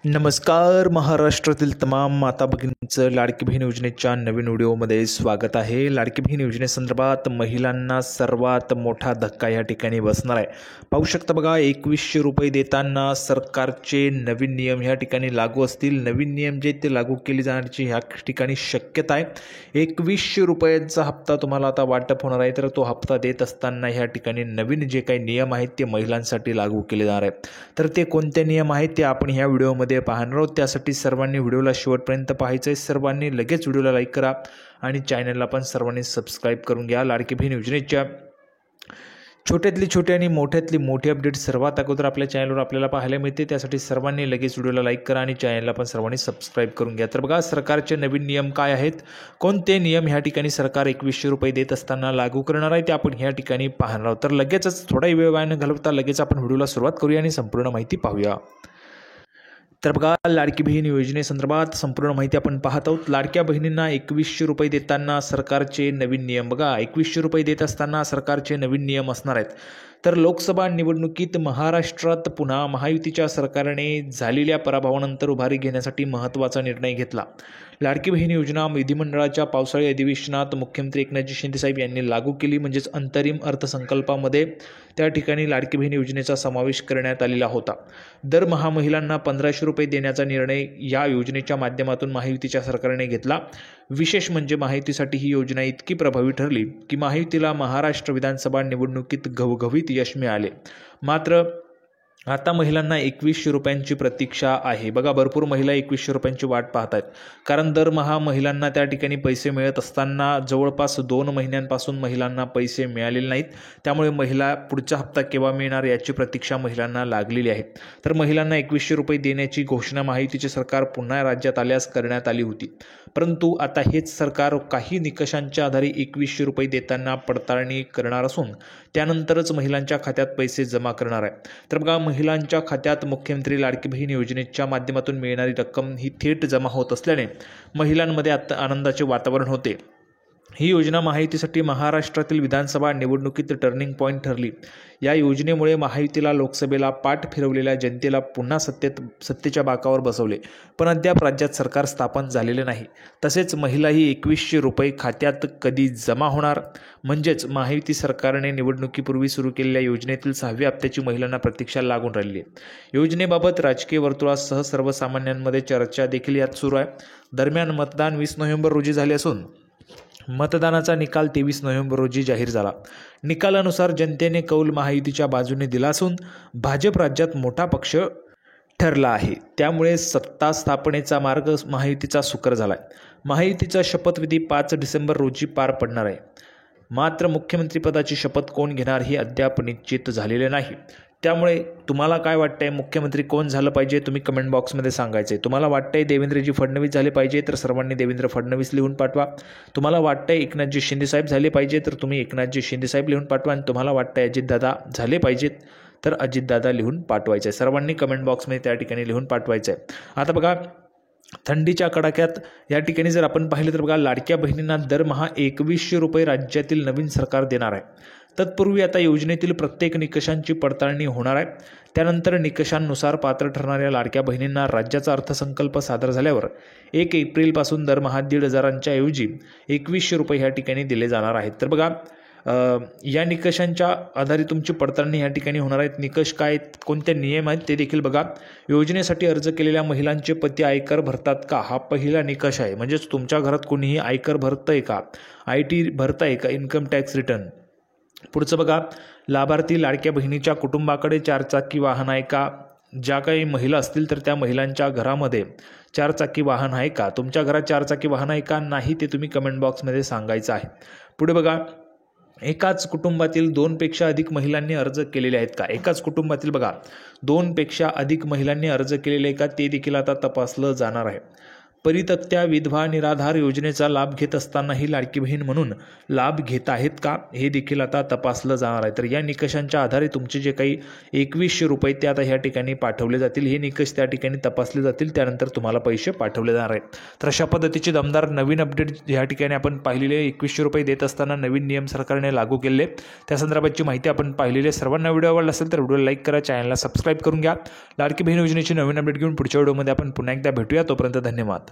नमस्कार. महाराष्ट्रातील तमाम माता भगिनींचं लाडकी बहीण योजनेच्या नवीन व्हिडिओमध्ये स्वागत आहे. लाडकी बहीण योजनेसंदर्भात महिलांना सर्वात मोठा धक्का या ठिकाणी बसणार आहे. पाहू शकता बघा, 2100 रुपये देताना सरकारचे नवीन नियम ह्या ठिकाणी लागू असतील. नवीन नियम जे ते लागू केले जाण्याची ह्या ठिकाणी शक्यता आहे. 2100 रुपयांचा हप्ता तुम्हाला आता वाटप होणार आहे. तर तो हप्ता देत असताना ह्या ठिकाणी नवीन जे काही नियम आहेत ते महिलांसाठी लागू केले जाणार आहेत. तर ते कोणते नियम आहेत ते आपण ह्या व्हिडिओमध्ये पाहणार आहोत. त्यासाठी सर्वांनी व्हिडिओला शेवटपर्यंत पाहायचं आहे. सर्वांनी लगेच व्हिडिओला लाईक करा आणि चॅनलला पण सर्वांनी सबस्क्राईब करून घ्या. लाडकी बहीण योजनेच्या छोट्यातली छोटी आणि मोठ्यातली मोठी अपडेट सर्वात अगोदर आपल्या चॅनलवर आपल्याला पाहायला मिळते. त्यासाठी सर्वांनी लगेच व्हिडिओला लाईक करा आणि चॅनलला पण सर्वांनी सबस्क्राईब करून घ्या. तर बघा, सरकारचे नवीन नियम काय आहेत, कोणते नियम ह्या ठिकाणी सरकार 2100 रुपये देत असताना लागू करणार आहे ते आपण ह्या ठिकाणी पाहणार आहोत. तर लगेचच थोडाही वेळ वाया न घालवता लगेच आपण व्हिडिओला सुरुवात करूया आणि संपूर्ण माहिती पाहूया. तर बघा, लाडकी बहीण योजनेसंदर्भात संपूर्ण माहिती आपण पाहत आहोत. लाडक्या बहिणींना 2100 रुपये देताना सरकारचे नवीन नियम. बघा, 2100 रुपये देत असताना सरकारचे नवीन नियम असणार आहेत. तर लोकसभा निवडणुकीत महाराष्ट्रात पुन्हा महायुतीच्या सरकारने झालेल्या पराभवानंतर उभारी घेण्यासाठी महत्त्वाचा निर्णय घेतला. लाडकी बहीण योजना विधिमंडळाच्या पावसाळी अधिवेशनात मुख्यमंत्री एकनाथजी शिंदेसाहेब यांनी लागू केली. म्हणजेच अंतरिम अर्थसंकल्पामध्ये त्या ठिकाणी लाडकी बहीण योजनेचा समावेश करण्यात आलेला होता. दरमहा महिलांना 1500 रुपये देण्याचा निर्णय या योजनेच्या माध्यमातून महायुतीच्या सरकारने घेतला. विशेष म्हणजे महायुतीसाठी ही योजना इतकी प्रभावी ठरली की महायुतीला महाराष्ट्र विधानसभा निवडणुकीत घवघवीत यश मिळाले. मात्र आता महिलांना 2100 रुपयांची प्रतीक्षा आहे. बघा, भरपूर महिला 2100 रुपयांची वाट पाहत आहेत. कारण दरमहा महिलांना त्या ठिकाणी पैसे मिळत असताना जवळपास 2 महिन्यांपासून महिलांना पैसे मिळालेले नाहीत. त्यामुळे महिला पुढचा हप्ता केव्हा मिळणार याची प्रतीक्षा महिलांना लागलेली आहे. तर महिलांना 2100 रुपये देण्याची घोषणा महायुतीचे सरकार पुन्हा राज्यात आल्यास करण्यात आली होती. परंतु आता हेच सरकार काही निकषांच्या आधारे 2100 रुपये देताना पडताळणी करणार असून त्यानंतरच महिलांच्या खात्यात पैसे जमा करणार आहे. तर बघा, महिलांच्या खात्यात मुख्यमंत्री लाडकी बहीण योजनेच्या माध्यमातून मिळणारी रक्कम ही थेट जमा होत असल्याने महिलांमध्ये आता आनंदाचे वातावरण होते. ही योजना महायुतीसाठी महाराष्ट्रातील विधानसभा निवडणुकीत टर्निंग पॉईंट ठरली. या योजनेमुळे महायुतीला लोकसभेला पाठ फिरवलेल्या जनतेला पुन्हा सत्तेच्या बाकावर बसवले. पण अद्याप राज्यात सरकार स्थापन झालेले नाही. तसेच महिलाही 2100 रुपये खात्यात कधी जमा होणार, म्हणजेच महायुती सरकारने निवडणुकीपूर्वी सुरू केलेल्या योजनेतील 6व्या हप्त्याची महिलांना प्रतीक्षा लागून राहिली आहे. योजनेबाबत राजकीय वर्तुळासह सर्वसामान्यांमध्ये चर्चा देखील यात सुरू आहे. दरम्यान मतदान 20 नोव्हेंबर रोजी झाले असून मतदानाचा निकाल 23 नोव्हेंबर रोजी जाहीर झाला. निकालानुसार जनतेने कौल महायुतीच्या बाजूने दिला असून भाजप राज्यात मोठा पक्ष ठरला आहे. त्यामुळे सत्ता स्थापनेचा मार्ग महायुतीचा सुकर झाला आहे. महायुतीचा शपथविधी 5 डिसेंबर रोजी पार पडणार आहे. मात्र मुख्यमंत्रीपदाची शपथ कोण घेणार हे अद्याप निश्चित झालेले नाही. त्यामुळे तुम्हाला काय वाटतंय, मुख्यमंत्री कोण झालं पाहिजे, तुम्ही कमेंट बॉक्समध्ये सांगायचं आहे. तुम्हाला वाटतंय देवेंद्रजी फडणवीस झाले पाहिजे तर सर्वांनी देवेंद्र फडणवीस लिहून पाठवा. तुम्हाला वाटतंय एकनाथजी शिंदेसाहेब झाले पाहिजे तर तुम्ही एकनाथजी शिंदेसाहेब लिहून पाठवा. आणि तुम्हाला वाटतंय अजितदादा झाले पाहिजेत तर अजितदादा लिहून पाठवायचं आहे. सर्वांनी कमेंट बॉक्समध्ये त्या ठिकाणी लिहून पाठवायचं आहे. आता बघा, थंडीच्या कडाक्यात या ठिकाणी जर आपण पाहिलं तर बघा, लाडक्या बहिणींना दरमहा 2100 रुपये राज्यातील नवीन सरकार देणार आहे. तत्पूर्वी आता योजनेतील प्रत्येक निकषांची पडताळणी होणार आहे. त्यानंतर निकषांनुसार पात्र ठरणाऱ्या लाडक्या बहिणींना राज्याचा अर्थसंकल्प सादर झाल्यावर 1 एप्रिलपासून दरमहा 1500 ऐवजी 2100 रुपये ह्या ठिकाणी दिले जाणार आहेत. तर बघा, या निकषांच्या आधारे तुमची पडताळणी या ठिकाणी होणार आहेत. निकष काय, कोणते नियम आहेत ते देखील बघा. योजनेसाठी अर्ज केलेल्या महिलांचे पती आयकर भरतात का, हा पहिला निकष आहे. म्हणजेच तुमच्या घरात कोणीही आयकर भरतंय का, IT भरताय का, इन्कम टॅक्स रिटर्न. पुढचं बघा, लाभार्थी लाडक्या बहिणीच्या कुटुंबाकडे 4चाकी वाहन आहे का. ज्या काही महिला असतील तर त्या महिलांच्या घरामध्ये 4चाकी वाहन आहे का, तुमच्या घरात 4चाकी वाहन आहे का नाही ते तुम्ही कमेंट बॉक्समध्ये सांगायचं आहे. पुढे बघा, एकाच कुटुंबातील 2 पेक्षा अधिक महिलांनी अर्ज केलेले आहेत का. एकाच कुटुंबातील बघा 2 पेक्षा अधिक महिलांनी अर्ज केलेले आहे का ते देखील आता तपासलं जाणार आहे. परित्यक्त्या विधवा निराधार योजनेचा लाभ घेत असतानाही लाडकी बहीण म्हणून लाभ घेत आहेत का हे देखील आता तपासलं जाणार आहे. तर या निकषांच्या आधारे तुमचे जे काही 2100 रुपये ते आता ह्या ठिकाणी पाठवले जातील. हे निकष त्या ठिकाणी तपासले जातील, त्यानंतर तुम्हाला पैसे पाठवले जाणार आहेत. तर अशा पद्धतीचे दमदार नवीन अपडेट ह्या ठिकाणी आपण पाहिलेले 2100 रुपये देत असताना नवीन नियम सरकारने लागू केले, त्या संदर्भाची माहिती आपण पाहिलेली. सर्वांना व्हिडिओ आवडला असेल तर व्हिडिओ लाईक करा, चॅनलला सबस्क्राईब करून घ्या. लाडकी बहीण योजनेची नवीन अपडेट घेऊन पुढच्या व्हिडिओमध्ये आपण पुन्हा एकदा भेटूया. तोपर्यंत धन्यवाद.